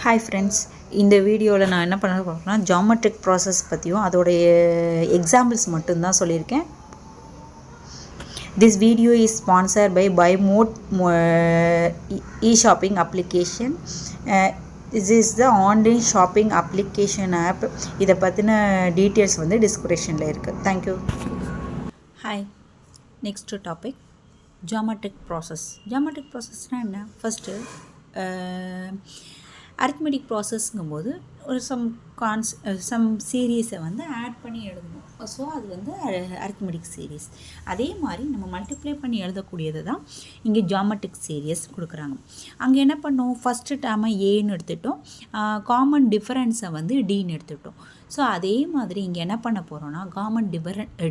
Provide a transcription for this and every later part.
Hi friends, இந்த வீடியோவில் நான் என்ன பண்ண போகிறேன்னா ஜாமெட்ரிக் ப்ராசஸ் பற்றியும் அதோடைய எக்ஸாம்பிள்ஸ் மட்டும்தான் சொல்லியிருக்கேன். This video is sponsored by BuyMode e-shopping application. This is the online shopping application app. இதை பற்றின டீட்டெயில்ஸ் வந்து டிஸ்கிரிப்ஷனில் இருக்குது. Thank you. Hi, next topic, geometric process. Geometric processனால் என்ன? ஃபஸ்ட்டு அரித்மெட்டிக் ப்ராசஸ்ங்கும்போது ஒரு சம் சீரீஸை வந்து ஆட் பண்ணி எழுதணும். ஸோ அது வந்து அரித்மெட்டிக் சீரீஸ். அதே மாதிரி நம்ம மல்டிப்ளை பண்ணி எழுதக்கூடியது தான் இங்கே ஜாமெட்ரிக் சீரீஸ் கொடுக்குறாங்க. அங்கே என்ன பண்ணோம், ஃபஸ்ட்டு டேர்மை ஏன்னு எடுத்துட்டோம், காமன் டிஃபரன்ஸை வந்து டின்னு எடுத்துட்டோம். ஸோ அதே மாதிரி இங்கே என்ன பண்ண போகிறோன்னா காமன்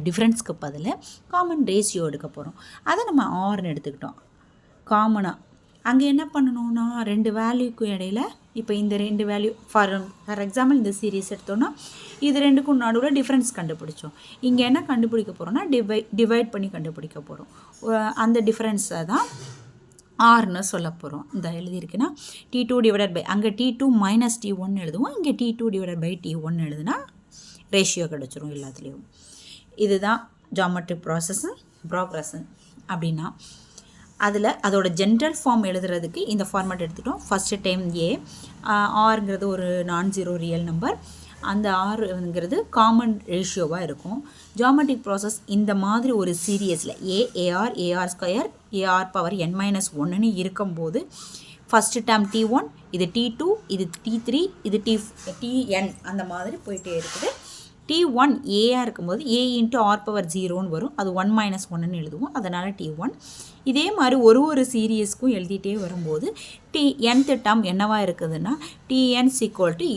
டிஃப்ரென்ஸ்க்கு பதில் காமன் ரேஷியோ எடுக்க போகிறோம். அதை நம்ம ஆர்னு எடுத்துக்கிட்டோம் காமனாக. அங்கே என்ன பண்ணணும்னா ரெண்டு வேல்யூக்கு இடையில, இப்போ இந்த ரெண்டு வேல்யூ ஃபார் எக்ஸாம்பிள் இந்த சீரீஸ் எடுத்தோன்னா இது ரெண்டுக்கும் நடுவில் டிஃப்ரென்ஸ் கண்டுபிடிச்சோம். இங்கே என்ன கண்டுபிடிக்க போகிறோன்னா டிவைட் பண்ணி கண்டுபிடிக்க போகிறோம். அந்த டிஃப்ரென்ஸை தான் ஆர்னு சொல்ல போகிறோம். இந்த எழுதியிருக்குன்னா T2 டிவைடட் பை, அங்கே T2 மைனஸ் T1 எழுதுவோம், இங்கே T2 டிவைடட் பை T1 எழுதுனா ரேஷியோ கிடச்சிரும் எல்லாத்துலேயும். இதுதான் ஜாமெட்ரிக் ப்ராக்ரஸ் அப்படின்னா. அதில் அதோட ஜென்ரல் ஃபார்ம் எழுதுறதுக்கு இந்த ஃபார்மேட் எடுத்துட்டோம். ஃபஸ்ட்டு டைம் ஏ, ஆர்ங்கிறது ஒரு நான் ஜீரோ ரியல் நம்பர், அந்த ஆர்ங்கிறது காமன் ரேஷியோவாக இருக்கும். ஜாமெட்ரிக் ப்ராசஸ் இந்த மாதிரி ஒரு சீரியஸில் ஏஆர் ஸ்கொயர் ஏஆர் பவர் n-1ன்னு இருக்கும்போது ஃபஸ்ட்டு டேம் T1, இது T2, இது T3, இது Tn அந்த மாதிரி போயிட்டே இருக்குது. T1 ஏஆர் இருக்கும்போது a இன்ட்டு ஆர் பவர் 0ன்னு வரும், அது 1-1ன்னு எழுதுவோம், அதனால் T1. இதே மாதிரி ஒரு சீரியஸ்க்கும் எழுதிட்டே வரும்போது nth டேர்ம் என்னவாக இருக்குதுன்னா Tn =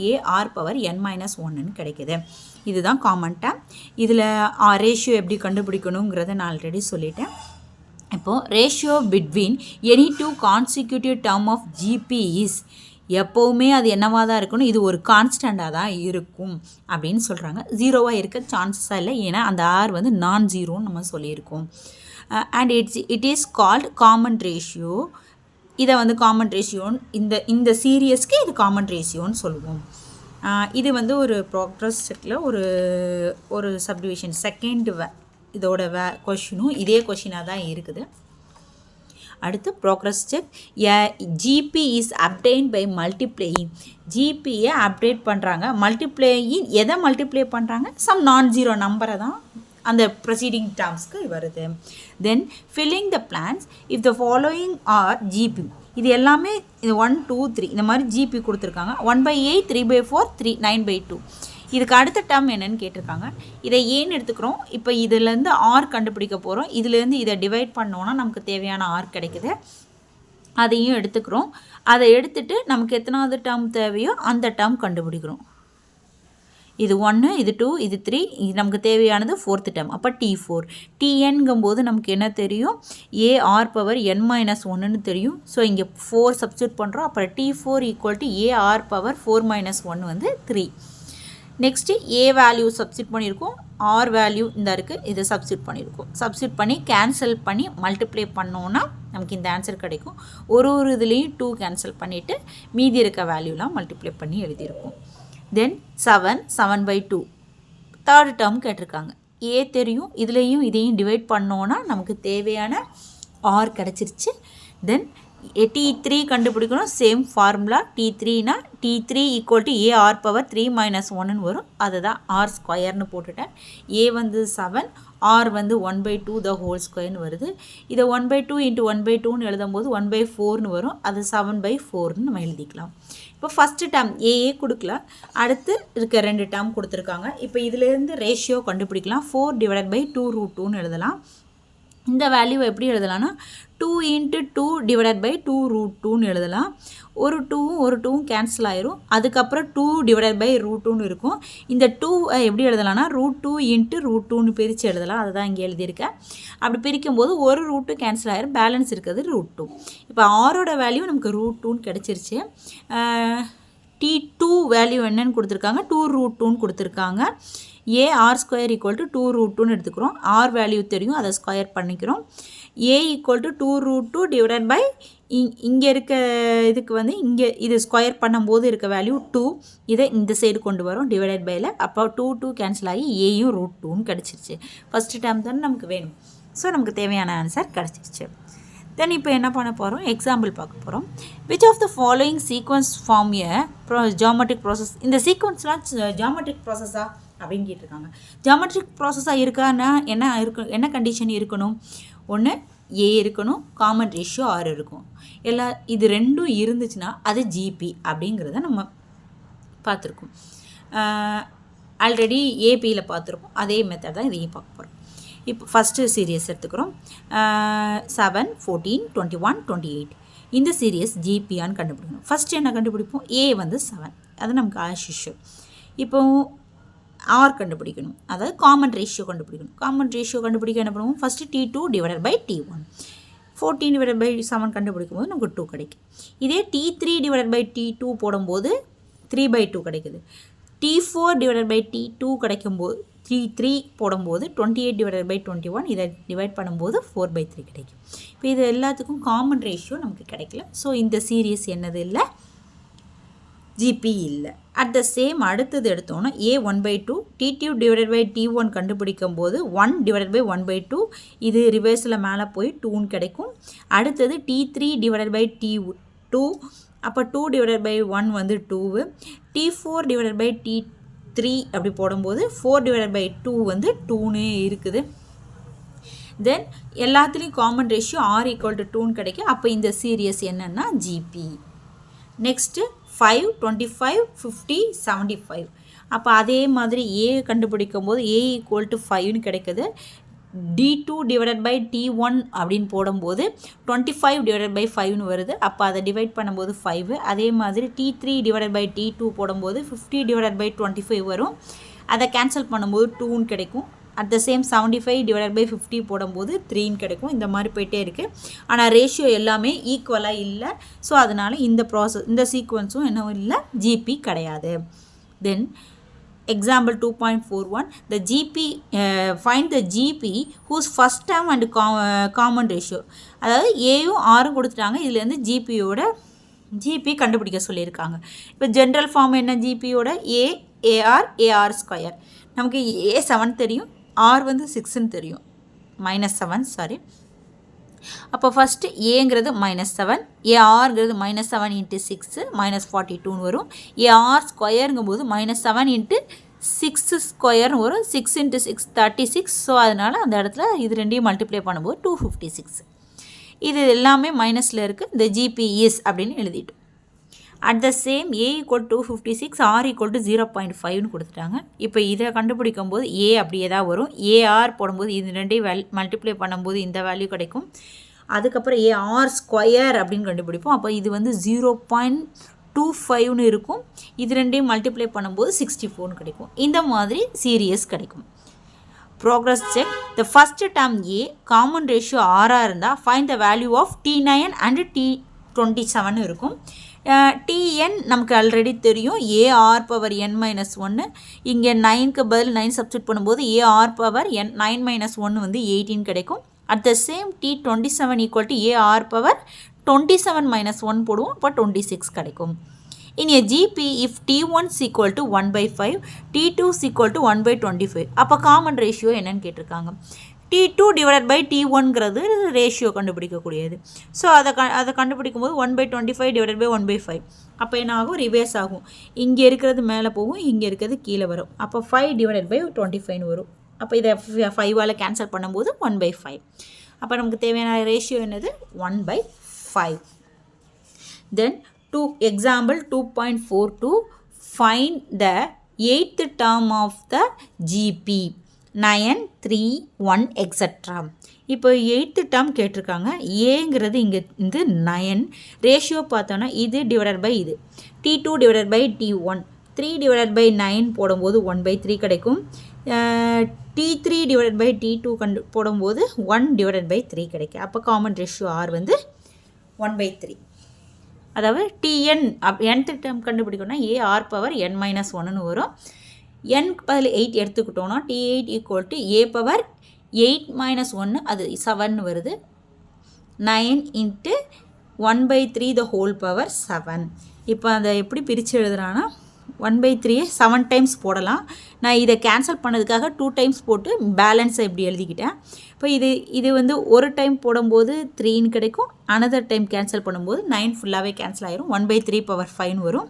a ஆர் பவர் n-1ன்னு கிடைக்குது. இதுதான் காமன் டேர்ம். இதில் ரேஷியோ எப்படி கண்டுபிடிக்கணுங்கிறத நான் ஆல்ரெடி சொல்லிட்டேன். இப்போது ratio between any two consecutive term of GP is, எப்போவுமே அது என்னவாக தான் இருக்கணும், இது ஒரு கான்ஸ்டண்ட்டாக தான் இருக்கும் அப்படின்னு சொல்கிறாங்க. ஜீரோவாக இருக்க சான்சஸாக இல்லை, ஏன்னா அந்த ஆர் வந்து நான் ஜீரோன்னு நம்ம சொல்லியிருக்கோம். And it is called common ratio. இதை வந்து காமன் ரேஷியோன்னு இந்த சீரியஸ்க்கு இது காமன் ரேஷியோன்னு சொல்லுவோம். இது வந்து ஒரு ப்ராக்ரஸ் செட்டில் ஒரு சப்டிவிஷன் செகண்ட் இதோட கொஷினும் இதே கொஷினாக தான் இருக்குது. அடுத்து progress check. GP is obtained by multiplying. ஜிபியை அப்டேட் பண்ணுறாங்க. மல்டிப்ளேயின் எதை மல்டிப்ளை பண்ணுறாங்க, சம் நான் ஜீரோ நம்பரை தான் அந்த ப்ரொசீடிங் டேர்ம்ஸ்க்கு வருது. Then filling the blanks if the following are GP. இது எல்லாமே 1, 2, 3 இந்த மாதிரி ஜிபி கொடுத்துருக்காங்க. 1/8, 3/4, 9/2. இதுக்கு அடுத்த டேர்ம் என்னன்னு கேட்டிருக்காங்க. இதை ஏன்னு எடுத்துக்கிறோம். இப்போ இதுலேருந்து ஆர் கண்டுபிடிக்க போகிறோம். இதுலேருந்து இதை டிவைட் பண்ணோன்னா நமக்கு தேவையான ஆர் கிடைக்குது, அதையும் எடுத்துக்கிறோம். அதை எடுத்துகிட்டு நமக்கு எத்தனாவது டேர்ம் தேவையோ அந்த டேர்ம் கண்டுபிடிக்கிறோம். இது 1, இது 2, இது 3, இது நமக்கு தேவையானது 4th டேர்ம். அப்போ T4. Tnங்கும்போது நமக்கு என்ன தெரியும், a ஆர் பவர் n-1ன்னு தெரியும். ஸோ இங்கே 4 சப்ஸ்டியூட் பண்ணுறோம். அப்புறம் T4 = a ஆர் பவர் 4-1 வந்து 3. நெக்ஸ்ட்டு ஏ வேல்யூ சப்ஸ்டியூட் பண்ணியிருக்கோம், ஆர் வேல்யூ இந்த இருக்குது, இதை சப்ஸ்டியூட் பண்ணியிருக்கோம். சப்ஸ்டியூட் பண்ணி கேன்சல் பண்ணி மல்டிப்ளை பண்ணோன்னா நமக்கு இந்த ஆன்சர் கிடைக்கும். ஒரு இதுலேயும் 2 கேன்சல் பண்ணிவிட்டு மீதி இருக்க வேல்யூலாம் மல்டிப்ளை பண்ணி எழுதியிருக்கோம். தென் 7/2 தேர்ட் டேர்ம் கேட்டிருக்காங்க. ஏ தெரியும், இதுலேயும் இதையும் டிவைட் பண்ணோன்னா நமக்கு தேவையான ஆர் கிடச்சிருச்சு. தென் T3 கண்டுபிடிக்கணும். Same formula. T3னா T3 = a ஆர் பவர் 3-1ன்னு வரும், அதுதான் ஆர் ஸ்கொயர்னு போட்டுட்டேன். ஏ வந்து 7, ஆர் வந்து 1/2 த ஹோல் ஸ்கொயர்னு வருது. இதை 1/2 × 1/2ன்னு எழுதும்போது 1/4ன்னு வரும், அது 7/4ன்னு நம்ம எழுதிக்கலாம். இப்போ ஃபஸ்ட்டு டேர்ம் ஏஏ கொடுக்கல, அடுத்து இருக்க 2 டேர்ம் கொடுத்துருக்காங்க. இப்போ இதிலேருந்து ரேஷியோ கண்டுபிடிக்கலாம். 4/2√2ன்னு எழுதலாம். இந்த வேல்யூவை எப்படி எழுதலாம்னா 2 × 2/2√2ன்னு எழுதலாம். ஒரு 2வும் கேன்சல் ஆயிரும். அதுக்கப்புறம் 2/√2ன்னு இருக்கும். இந்த 2 எப்படி எழுதலாம்னா √2 × √2ன்னு பிரித்து எழுதலாம். அதுதான் இங்கே எழுதியிருக்கேன். அப்படி பிரிக்கும்போது ஒரு ரூட்டு கேன்சல் ஆயிரும், பேலன்ஸ் இருக்கிறது √2. இப்போ ஆரோட வேல்யூ நமக்கு √2ன்னு கிடச்சிருச்சு. T2 வேல்யூ என்னன்னு கொடுத்துருக்காங்க, 2√2ன்னு கொடுத்துருக்காங்க. a r² = 2√2ன்னு எடுத்துக்கிறோம். ஆர் வேல்யூ தெரியும், அதை ஸ்கொயர் பண்ணிக்கிறோம். ஏ ஈக்குவல் டு 2√2 டிவைடட் பை இங்கே இருக்க இதுக்கு வந்து இங்கே இது ஸ்கொயர் பண்ணும்போது இருக்க வேல்யூ 2, இதை இந்த சைடு கொண்டு வரும் டிவைடட் பையில். அப்போ 2 கேன்சல் ஆகி ஏயும் √2ன்னு கிடச்சிருச்சு. ஃபஸ்ட்டு டேர்ம் தானே நமக்கு வேணும். ஸோ நமக்கு தேவையான ஆன்சர் கிடச்சிருச்சு. தென் இப்போ என்ன பண்ண போகிறோம், எக்ஸாம்பிள் பார்க்க போகிறோம். Which of the following sequence form a geometric process. இந்த சீக்வன்ஸ்லாம் ஜியோமெட்ரிக் ப்ராசஸா அப்படின்னு கேட்டிருக்காங்க. ஜியோமெட்ரிக் ப்ராசஸாக இருக்கான்னா என்ன கண்டிஷன் இருக்கணும், ஒன்று ஏ இருக்கணும், காமன் ரேஷியோ ஆர் இருக்கும். இது ரெண்டும் இருந்துச்சுன்னா அது ஜிபி அப்படிங்கிறத நம்ம பார்த்துருக்கோம். ஆல்ரெடி ஏபியில் பார்த்துருக்கோம். அதே மெத்தட் தான் இதையும் பார்க்க போகிறோம். இப்போ ஃபஸ்ட்டு சீரியஸ் எடுத்துக்கிறோம். 7, 14, 21, 28 இந்த சீரியஸ் ஜிபியான்னு கண்டுபிடிக்கணும். ஃபஸ்ட்டு என்ன கண்டுபிடிப்போம், ஏ வந்து 7, அது நமக்கு ஆஷிஷுவல். இப்போ ஆர் கண்டுபிடிக்கணும், அதாவது காமன் ரேஷியோ கண்டுபிடிக்கணும். காமன் ரேஷியோ கண்டுபிடிக்க என்ன பண்ணுவோம், first T2 divided by T1. 14 divided by 7 கண்டுபிடிக்கும் போது நமக்கு 2 கிடைக்கும். இதே T3 டிவைடட் பை T2 போடும்போது 3/2 கிடைக்குது. T4 டிவைடட் பை T2 கிடைக்கும்போது 3 போடும்போது 28 டிவைடட் பை 21 இதை டிவைட் பண்ணும்போது 4/3 கிடைக்கும். இப்போ இது எல்லாத்துக்கும் காமன் ரேஷியோ நமக்கு கிடைக்கல. ஸோ இந்த சீரியஸ் என்னது இல்லை, ஜிபி இல்லை. அட் த சேம் அடுத்தது எடுத்தோன்னா ஏ 1/2 T2 டிவைடட் பை T1 கண்டுபிடிக்கும் போது 1 டிவைடட் பை 1/2 இது ரிவர்ஸில் மேலே போய் 2ன்னு கிடைக்கும். அடுத்தது T3 டிவைடட் பை T2 அப்போ 2 டிவைடட் பை 1 வந்து 2. T4 டிவைடட் பை T3 அப்படி போடும்போது 4 டிவைடட் பை 2 வந்து 2ன்னு இருக்குது. தென் எல்லாத்துலேயும் common ratio r equal to 2ன்னு கிடைக்கும். அப்போ இந்த சீரியஸ் என்னன்னா ஜிபி. நெக்ஸ்ட்டு 5, 25, 50, 75. அப்போ அதே மாதிரி ஏ கண்டுபிடிக்கும் போது ஏ ஈக்குவல் டு 5ன்னு கிடைக்குது. D2 டிவைடட் பை T1 அப்படின்னு போடும்போது 25 டிவைடட் பை 5ன்னு வருது. அப்போ அதை டிவைட் பண்ணும்போது 5. அதே மாதிரி T3 டிவைடட் பை T2 போடும்போது 50 டிவைடட் பை 25 வரும். அதை கேன்சல் பண்ணும்போது 2ன்னு கிடைக்கும். At the same 75 divided by 50 போடும்போது 3ன்னு கிடைக்கும். இந்த மாதிரி போயிட்டே இருக்குது. ஆனால் ரேஷியோ எல்லாமே ஈக்குவலாக இல்லை. ஸோ அதனால் இந்த சீக்வன்ஸும் என்ன இல்லை, ஜிபி கிடையாது. தென் example 2.41 the GP find the GP whose first term and common ratio. அதாவது ஏயும் ஆரும் கொடுத்துட்டாங்க. இதுலேருந்து ஜிபியோட ஜிபி கண்டுபிடிக்க சொல்லியிருக்காங்க. இப்போ ஜென்ரல் ஃபார்ம் என்ன, ஜிபியோட ஏஆர் ஸ்கொயர். நமக்கு ஏ 7 தெரியும், ஆர் வந்து 6ன்னு தெரியும், -7 சாரி. அப்போ ஃபஸ்ட்டு ஏங்கிறது -7, ஏஆர்ங்கிறது -7 × 6 -42ன்னு வரும். ஏஆர் ஸ்கொயருங்கும் போது -7 × 6 ஸ்கொயர்னு வரும். 6 × 6 36. ஸோ அதனால் அந்த இடத்துல இது ரெண்டையும் மல்டிப்ளை பண்ணும்போது 256. இது எல்லாமே மைனஸில் இருக்குது. இந்த ஜிபிஎஸ் அப்படின்னு எழுதிட்டோம். At the same a equal 256, r equal to 0.5ன்னு கொடுத்துட்டாங்க. இப்போ இதை கண்டுபிடிக்கும் போது ஏ அப்படியே தான் வரும். ஏஆர் போடும்போது இது ரெண்டையும் மல்டிப்ளை பண்ணும்போது இந்த வேல்யூ கிடைக்கும். அதுக்கப்புறம் ஏஆர் ஸ்கொயர் அப்படின்னு கண்டுபிடிப்போம். அப்போ இது வந்து 0.25ன்னு இருக்கும். இது ரெண்டையும் மல்டிப்ளை பண்ணும்போது 64ன்னு கிடைக்கும். இந்த மாதிரி சீரியஸ் கிடைக்கும். Progress check. The first term a common ratio ஆராக இருந்தால் find the value of T9 and T27 இருக்கும். Tn நமக்கு ஆல்ரெடி தெரியும், ஏஆர் பவர் n-1. இங்கே 9க்கு பதில் 9 சப்ஸ்டியூட் பண்ணும்போது ஏஆர் பவர் 9 - 1 வந்து 18 கிடைக்கும். At the same T27 equal to a r power 27 - 1 போடுவோம். அப்போ 26 கிடைக்கும். In a GP, if T1 is equal to 1/5, T2 is equal to 1/25. அப்போ காமன் ரேஷியோ என்னன்னு கேட்டிருக்காங்க. T2 டிவைடட் பை T1ங்கிறது ரேஷியோ கண்டுபிடிக்கக்கூடியது. ஸோ அதை கண்டுபிடிக்கும் போது 1/25 டிவைடட் பை 1/5. அப்போ என்ன ஆகும், ரிவேர்ஸ் ஆகும். இங்கே இருக்கிறது மேலே போகும், இங்கே இருக்கிறது கீழே வரும். அப்போ 5 டிவைடட் பை 25ன்னு வரும். அப்போ இதை 5ஆல் கேன்சல் பண்ணும்போது 1/5. அப்போ நமக்கு தேவையான ரேஷியோ என்னது, 1/5. தென் example 2.42 find the 8th term of the GP 9, 3, 1 etc. இப்போ 8th term கேட்டிருக்காங்க. ஏங்கிறது இங்கே இந்த 9. ரேஷியோ பார்த்தோன்னா இது டிவைடட் பை இது T2 divided by T1. 3 divided by 9 போடும்போது 1/3 கிடைக்கும். T3 டிவைடட் பை T2 போடும்போது 1 டிவைடட் பை 3 கிடைக்கும். அப்போ காமன் ரேஷியோ ஆர் வந்து 1/3. அதாவது Tn nth டேர்ம் கண்டுபிடிக்கணும்னா ஏஆர் பவர் n-1ன்னு வரும். n பதில் 8 எடுத்துக்கிட்டோன்னா T8 equal to a power 8 - 1 அது 7ன்னு வருது. 9 இன்ட்டு 1/3 த ஹோல் பவர் 7. இப்போ அதை எப்படி பிரித்து எழுதுறான்னா 1/3 7 டைம்ஸ் போடலாம். நான் இதை கேன்சல் பண்ணதுக்காக 2 டைம்ஸ் போட்டு பேலன்ஸை இப்படி எழுதிக்கிட்டேன். இப்போ இது வந்து ஒரு டைம் போடும்போது 3ன்னு கிடைக்கும். அனதர் டைம் கேன்சல் பண்ணும்போது 9 ஃபுல்லாகவே கேன்சல் ஆகிரும். 1/3 பவர் 5 வரும்.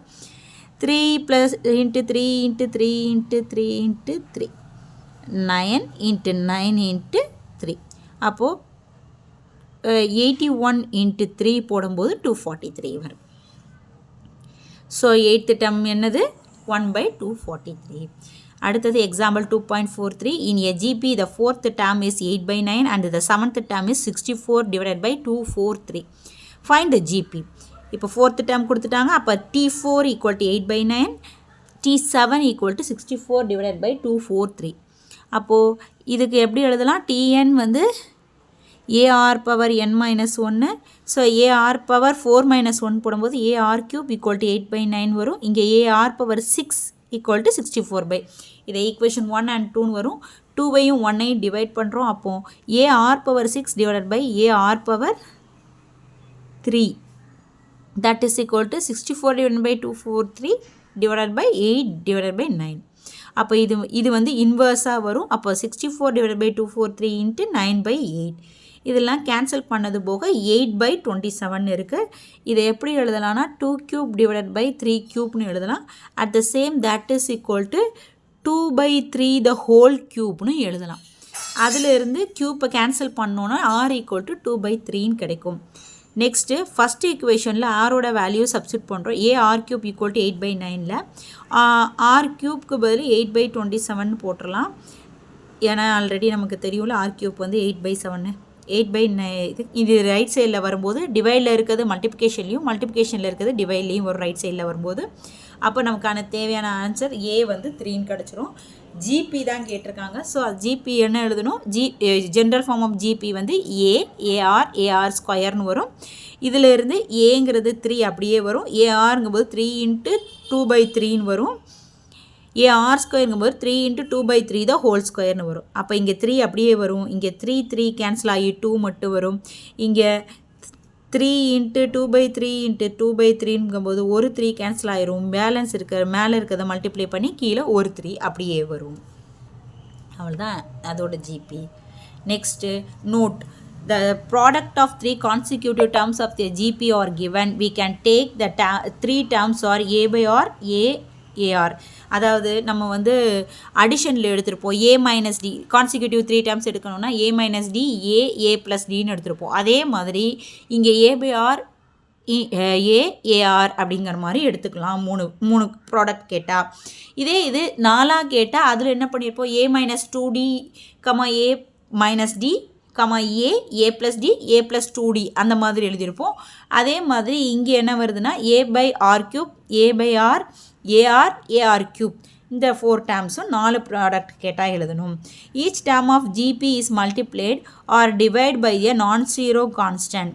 3 + 3 × 3 × 3 × 3 9 × 9 × 3 அப்போது 81 × 3 போடும்போது 243 வரும். ஸோ 8th term என்னது 1/243. அடுத்தது example 2.43. In a GP the 4th term is 8/9 and the 7th term is 64 divided by 243. Find the GP. இப்போ 4th term கொடுத்துட்டாங்க. அப்போ T4 = 8/9, T7 = 64 divided by 243. அப்போது இதுக்கு எப்படி எழுதலாம்? Tn வந்து AR power n minus 1. So AR power 4 minus 1 போடும்போது AR cube = 8/9 வரும். இங்கே AR power 6 = 64. இதை ஈக்குவேஷன் 1 and 2 வரும். 2வையும் 1ஐயும் டிவைட் பண்ணுறோம். அப்போது AR power 6 divided by AR power 3 that is equal to 64 divided by 243 divided by 8 divided by 9. அப்போ இது வந்து இன்வர்ஸாக வரும். அப்போ 64 divided by 243 into 9/8. இதெல்லாம் கேன்சல் பண்ணது போக 8/27 இருக்குது. இதை எப்படி எழுதலாம்னா 2 cube divided by 3 cubeன்னு எழுதலாம். At the same that is equal to 2/3 the whole க்யூப்னு எழுதலாம். அதிலிருந்து க்யூப்பை கேன்சல் பண்ணோன்னா R = 2/3ன்னு கிடைக்கும். நெக்ஸ்ட்டு ஃபஸ்ட் ஈக்குவேஷனில் ஆரோட வேல்யூ சப்ஸ்டிட் பண்ணுறோம். AR³ = 8/9ல் R³ பதில் 8/27 போட்டுடலாம். ஏன்னா ஆல்ரெடி நமக்கு தெரியும்ல R³ வந்து 8/7. 8/9 இது ரைட் சைடில் வரும்போது டிவைடில் இருக்கிறது மல்டிப்ளிகேஷன்லையும் மல்டிப்ளிகேஷனில் இருக்கிறது டிவைட்லேயும் ஒரு ரைட் சைடில் வரும்போது அப்போ நமக்கான தேவையான ஆன்சர் A வந்து 3ன்னு கிடச்சிரும். ஜிபி தான் கேட்டிருக்காங்க. ஸோ ஜிபி என்ன எழுதணும்? ஜென்ரல் ஃபார்ம் ஆஃப் ஜிபி வந்து AR ஸ்கொயர்னு வரும். இதிலிருந்து ஏங்கிறது 3 அப்படியே வரும். ARங்கும்போது 3 × 2/3ன்னு வரும். AR ஸ்கொயருங்கும்போது 3 × 2/3 த ஹோல் ஸ்கொயர்னு வரும். அப்போ இங்கே 3 அப்படியே வரும். இங்கே 3 கேன்சல் ஆகி 2 மட்டும் வரும். இங்கே 3 × 2/3 × 2/3ங்கும்போது ஒரு 3 கேன்சல் ஆகிரும். பேலன்ஸ் மேலே இருக்கிறத மல்டிப்ளை பண்ணி கீழே ஒரு 3 அப்படியே வரும். அவ்வளோதான் அதோட GP. Next note. The product of 3 consecutive terms of the GP are given. We can take the 3 terms are A/R, AR. அதாவது நம்ம வந்து அடிஷனில் எடுத்துருப்போம். A-D கான்சிக்யூட்டிவ் 3 டேர்ம்ஸ் எடுக்கணும்னா A-D A+Dன்னு எடுத்துருப்போம். அதே மாதிரி இங்கே A/R AR அப்படிங்கிற மாதிரி எடுத்துக்கலாம். மூணு ப்ராடக்ட் கேட்டால். இது 4 கேட்டால் அதில் என்ன பண்ணியிருப்போம்? A-2D, A-D, A+D, A+2D அந்த மாதிரி எழுதியிருப்போம். அதே மாதிரி இங்கே என்ன வருதுன்னா A/R³, A/R, AR³ இந்த 4 டேர்ம்ஸும் 4 ப்ராடக்ட் கேட்டால் எழுதணும். Each term of GP is multiplied or divide by a non zero constant.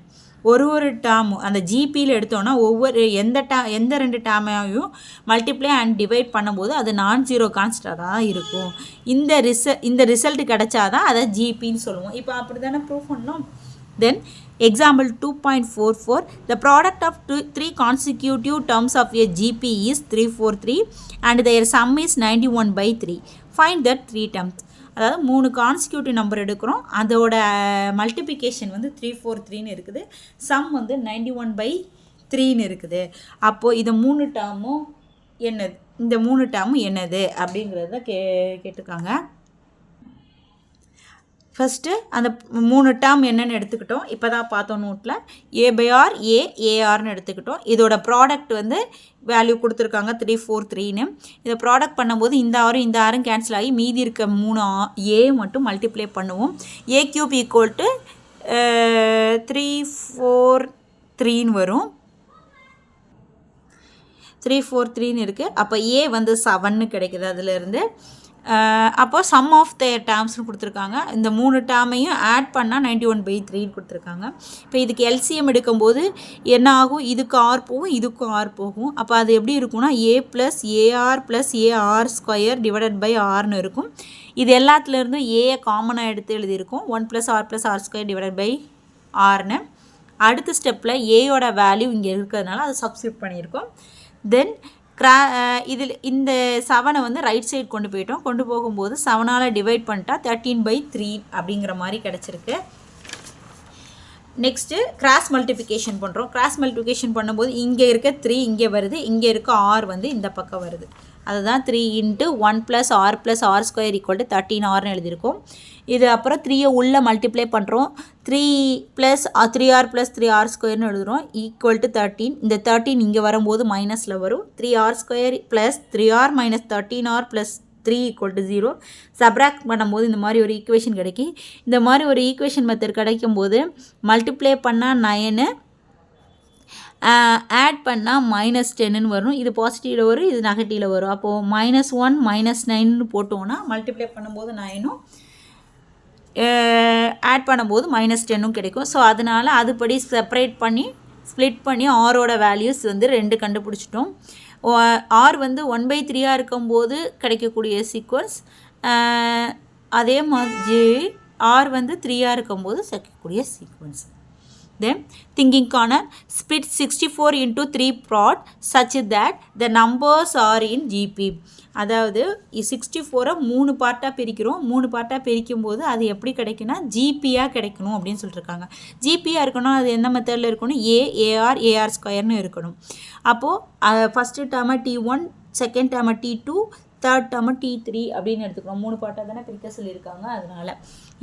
ஒரு டேர்மு அந்த ஜிபியில் எடுத்தோன்னா எந்த 2 டேர்மையும் மல்டிப்ளை அண்ட் டிவைட் பண்ணும்போது அது நான் ஜீரோ கான்ஸ்டாக தான் இருக்கும். இந்த ரிசல்ட் கிடைச்சாதான் அதை ஜிபின்னு சொல்லுவோம். இப்போ அப்படி தானே ப்ரூவ் பண்ணோம். தென் example 2.44. The product of 3 consecutive terms of a GP is 343 and their sum is 91/3. Find that 3 terms. அதாவது 3 கான்சிக்யூட்டிவ் நம்பர் எடுக்கிறோம். அதோட மல்டிப்ளிகேஷன் வந்து 343ன்னு இருக்குது. சம் வந்து 91/3ன்னு இருக்குது. அப்போது இந்த 3 டேர்மும் என்னது, இந்த 3 டேர்மும் என்னது அப்படிங்கிறத கேட்டிருக்காங்க. ஃபஸ்ட்டு அந்த 3 டேர்ம் என்னென்னு எடுத்துக்கிட்டோம். இப்போ தான் பார்த்தோம் நோட்டில். A/R, ARன்னு எடுத்துக்கிட்டோம். இதோட ப்ராடக்ட் வந்து வேல்யூ கொடுத்துருக்காங்க 343ன்னு. இதை ப்ராடக்ட் பண்ணும்போது இந்த ஆரும் கேன்சல் ஆகி மீதி இருக்க 3 A மட்டும் மல்டிப்ளை பண்ணுவோம். A³ = 343ன்னு வரும். 343ன்னு இருக்குது. அப்போ A வந்து 7ன்னு கிடைக்குது அதிலேருந்து. அப்போ சம் ஆஃப் த டேர்ம்ஸ்னு கொடுத்துருக்காங்க. இந்த 3 டேர்மையும் ஆட் பண்ணால் 91/3ன்னு கொடுத்துருக்காங்க. இப்போ இதுக்கு எல்சிஎம் எடுக்கும்போது என்ன ஆகும்? இதுக்கு ஆர் போகும், இதுக்கும் ஆர் போகும். அப்போ அது எப்படி இருக்கும்னா A+AR+AR² டிவைடட் பை ஆர்னு இருக்கும். இது எல்லாத்துலேருந்தும் ஏ காமனாக எடுத்து எழுதியிருக்கும். 1+R+R² divided by ஆர்னு. அடுத்த ஸ்டெப்பில் ஏயோட வேல்யூ இங்கே இருக்கிறதுனால அதை சப்ஸ்டியூட் பண்ணியிருக்கோம். தென் இதில் இந்த 7 வந்து ரைட் சைடு கொண்டு போகும்போது 7ஆல் டிவைட் பண்ணிட்டா 13/3 அப்படிங்கிற மாதிரி கிடச்சிருக்கு. நெக்ஸ்ட்டு கிராஸ் மல்டிப்ளிகேஷன் பண்ணுறோம். கிராஸ் மல்டிப்ளிகேஷன் பண்ணும்போது இங்கே இருக்க 3 இங்கே வருது, இங்கே இருக்க r வந்து இந்த பக்கம் வருது. அதுதான் 3 × 1 + r + r² = 13rன்னு எழுதியிருக்கோம். இது அப்புறம் 3 உள்ள மல்டிப்ளை பண்ணுறோம். 3 + 3r + 3r² எழுதுகிறோம் = 13. இந்த 13 இங்கே வரும்போது மைனஸில் வரும். 3r² + 3r - 13r + 3 = 0. சப்ராக்ட் பண்ணும்போது இந்த மாதிரி ஒரு ஈக்குவேஷன் கிடைக்கும். இந்த மாதிரி ஒரு ஈக்குவேஷன் மெத்தட் கிடைக்கும்போது மல்டிப்ளை பண்ணால் 9, ஆட் பண்ணால் -10ன்னு வரும். இது பாசிட்டிவில் வரும், இது நெகட்டிவில் வரும். அப்போது -1 -9ன்னு போட்டோன்னா மல்டிப்ளை பண்ணும்போது 9ம் ஆட் பண்ணும்போது -10ம் கிடைக்கும். ஸோ அதனால் அதுபடி செப்பரேட் பண்ணி ஸ்ப்ளிட் பண்ணி ஆரோட வேல்யூஸ் வந்து 2 கண்டுபிடிச்சிட்டோம். ஆர் வந்து 1/3 இருக்கும்போது கிடைக்கக்கூடிய சீக்வன்ஸ், அதே மாதிரி ஆர் வந்து 3 இருக்கும்போது கிடைக்கக்கூடிய sequence. Then thinking corner, split 64 into 3 part such that the numbers are in GP. அதாவது 64 3 பார்ட்டாக பிரிக்கிறோம். 3 பார்ட்டாக பிரிக்கும் போது அது எப்படி கிடைக்குன்னா ஜிபியாக கிடைக்கணும் அப்படின்னு சொல்லியிருக்காங்க. ஜிபியாக இருக்கணும், அது எந்த மெத்தடில் இருக்கணும்? AR² இருக்கணும். அப்போது ஃபஸ்ட்டு டேர்மை T1, செகண்ட் டேர்மை T2, தேர்ட் டேர்மை T3 அப்படின்னு எடுத்துக்கிறோம். 3 பார்ட்டாக தானே பிரிக்க சொல்லியிருக்காங்க. அதனால்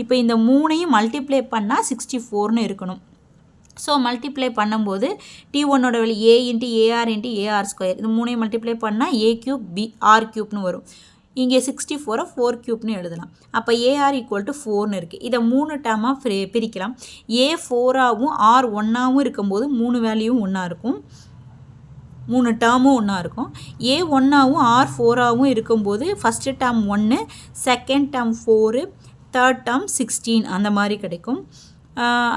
இப்போ இந்த 3ஐயும் மல்டிப்ளை பண்ணால் 64ன்னு இருக்கணும். ஸோ மல்டிப்ளை பண்ணும்போது T1ஓட வேல்யூ A × AR × AR². இது 3ஐயும் மல்டிப்ளை பண்ணால் A³ R³ வரும். இங்கே 64 4³ எழுதலாம். அப்போ AR = 4ன்னு இருக்குது. இதை 3 டேர்மாக பிரிக்கலாம். A 4ஆகவும் R 1ஆகவும் இருக்கும்போது 3 வேல்யூவும் ஒன்றா இருக்கும், 3 டேர்மும் ஒன்றா இருக்கும். A 1ஆகவும் R 4ஆகவும் இருக்கும்போது first term 1, second term 4, third term 16 அந்த மாதிரி கிடைக்கும்.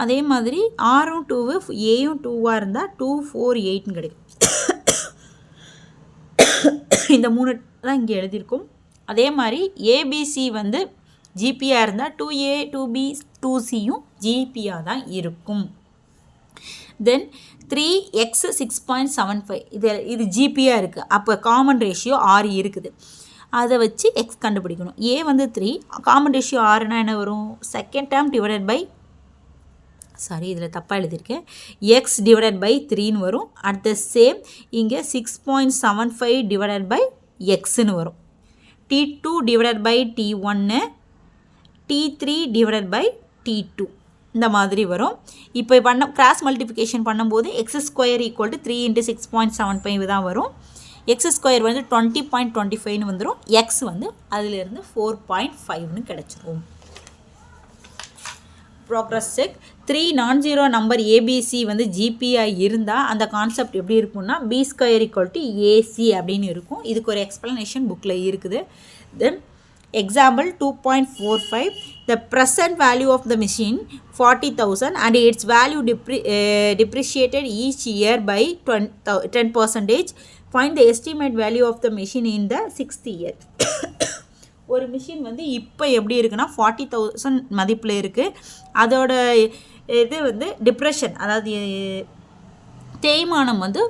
அதே மாதிரி ஆரும் 2, ஏயும் 2ஆக இருந்தால் 2, 4, 8ன்னு கிடைக்கும். இந்த 3 தான் இங்கே எழுதியிருக்கும். அதே மாதிரி ஏபிசி வந்து ஜிபியாக இருந்தால் 2A 2B 2Cயும் ஜிபியாக தான் இருக்கும். தென் 3x 6.75 இது ஜிபியாக இருக்குது. அப்போ காமன் ரேஷியோ 6 இருக்குது. அதை வச்சு எக்ஸ் கண்டுபிடிக்கணும். ஏ வந்து 3, காமன் ரேஷியோ 6னா என்ன வரும்? செகண்ட் டேர்ம் டிவைடட் பை இதில் தப்பாக எழுதியிருக்கேன், எக்ஸ் டிவைடட் பை 3ன்னு வரும். அட் த சேம் இங்கே 6.75 டிவைடட் பை எக்ஸ்ன்னு வரும். T2 divided by T1, T3 divided by T2 இந்த மாதிரி வரும். இப்போ கிராஸ் மல்டிப்ளிகேஷன் பண்ணும்போது x² = 3 × 6.75 தான் வரும். x² வந்து 20.25ன்னு வந்துடும். எக்ஸ் வந்து அதிலிருந்து 4.5ன்னு கிடச்சிரும். Progress check. 3 நான்-ஜீரோ நம்பர் ஏபிசி வந்து ஜிபியாக இருந்தால் அந்த கான்செப்ட் எப்படி இருக்கும்னா B² = AC அப்படின்னு இருக்கும். இதுக்கு ஒரு எக்ஸ்ப்ளனேஷன் புக்கில் இருக்குது. Then example 2.45, the present value of the machine 40,000 and its value depreciated each year by 10%. Find the estimate value of the machine in the 6th year. ஒரு மிஷின் வந்து இப்போ எப்படி இருக்குன்னா 40,000 மதிப்பில் இருக்குது. அதோட இது வந்து டிப்ரெஷன், அதாவது தேய்மானம் வந்து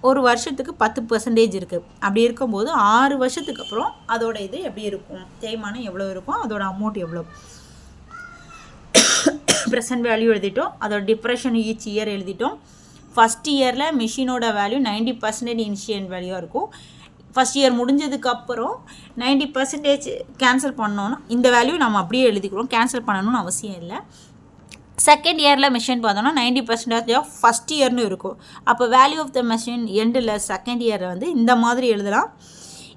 ஒரு வருஷத்துக்கு 10% இருக்குது. அப்படி இருக்கும்போது 6 வருஷத்துக்கு அப்புறம் அதோட இது எப்படி இருக்கும், தேய்மானம் எவ்வளோ இருக்கும், அதோட அமௌண்ட் எவ்வளோ. ப்ரெசன்ட் வேல்யூ எழுதிட்டோம், அதோட டிப்ரெஷன் ஈச் இயர் எழுதிட்டோம். ஃபஸ்ட் இயரில் மிஷினோட வேல்யூ 90% இனிஷியல் வேல்யூவாக இருக்கும். ஃபஸ்ட் இயர் முடிஞ்சதுக்கப்புறம் 90% கேன்சல் பண்ணோன்னா இந்த வேல்யூ நம்ம அப்படியே எழுதிக்கிறோம், கேன்சல் பண்ணணும்னு அவசியம் இல்லை. செகண்ட் இயரில் மிஷின் பார்த்தோன்னா 90% ஆஃப் ஃபஸ்ட் இயர்னு இருக்கும். அப்போ வேல்யூ ஆஃப் த மிஷின் எண்டில் செகண்ட் இயரில் வந்து இந்த மாதிரி எழுதலாம்.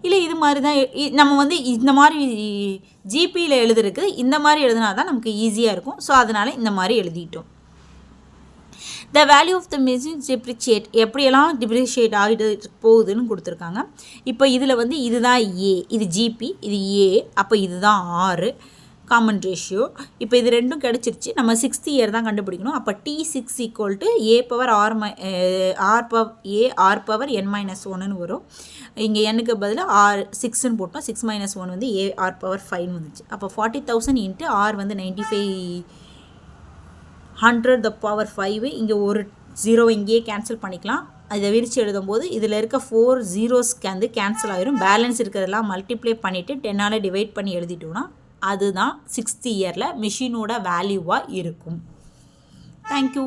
இல்லை இது மாதிரி தான் நம்ம வந்து இந்த மாதிரி ஜிபியில் எழுதுறதுக்கு இந்த மாதிரி எழுதினா தான் நமக்கு ஈஸியாக இருக்கும். ஸோ அதனால் இந்த மாதிரி எழுதிட்டோம். The value of the machine depreciate, எப்படியெல்லாம் டிப்ரிஷியேட் ஆகிட்டு போகுதுன்னு கொடுத்துருக்காங்க. இப்போ இதில் வந்து இதுதான் ஏ, இது ஜிபி, இது ஏ, அப்போ இதுதான் 6 காமன் ரேஷியோ. இப்போ இது ரெண்டும் கிடச்சிருச்சு. நம்ம 6th இயர் தான் கண்டுபிடிக்கணும். அப்போ T6 = AR/n-1ன்னு வரும். இங்கே n-க்கு பதிலாக R6ன்னு போட்டோம். 6 - 1 வந்து AR/5 வந்துச்சு. அப்போ 40,000 × R வந்து 95 100 த பவர் 5 இங்கே ஒரு 0 இங்கேயே கேன்சல் பண்ணிக்கலாம். இதை விரித்து எழுதும்போது இதில் இருக்க 4 ஜீரோஸ்க்கு வந்து கேன்சல் ஆகிரும். பேலன்ஸ் இருக்கிறதெல்லாம் மல்டிப்ளை பண்ணிவிட்டு 10ஆல் டிவைட் பண்ணி எழுதிட்டோன்னா அதுதான் 6th இயரில் மிஷினோட வேல்யூவாக இருக்கும். தேங்க்யூ.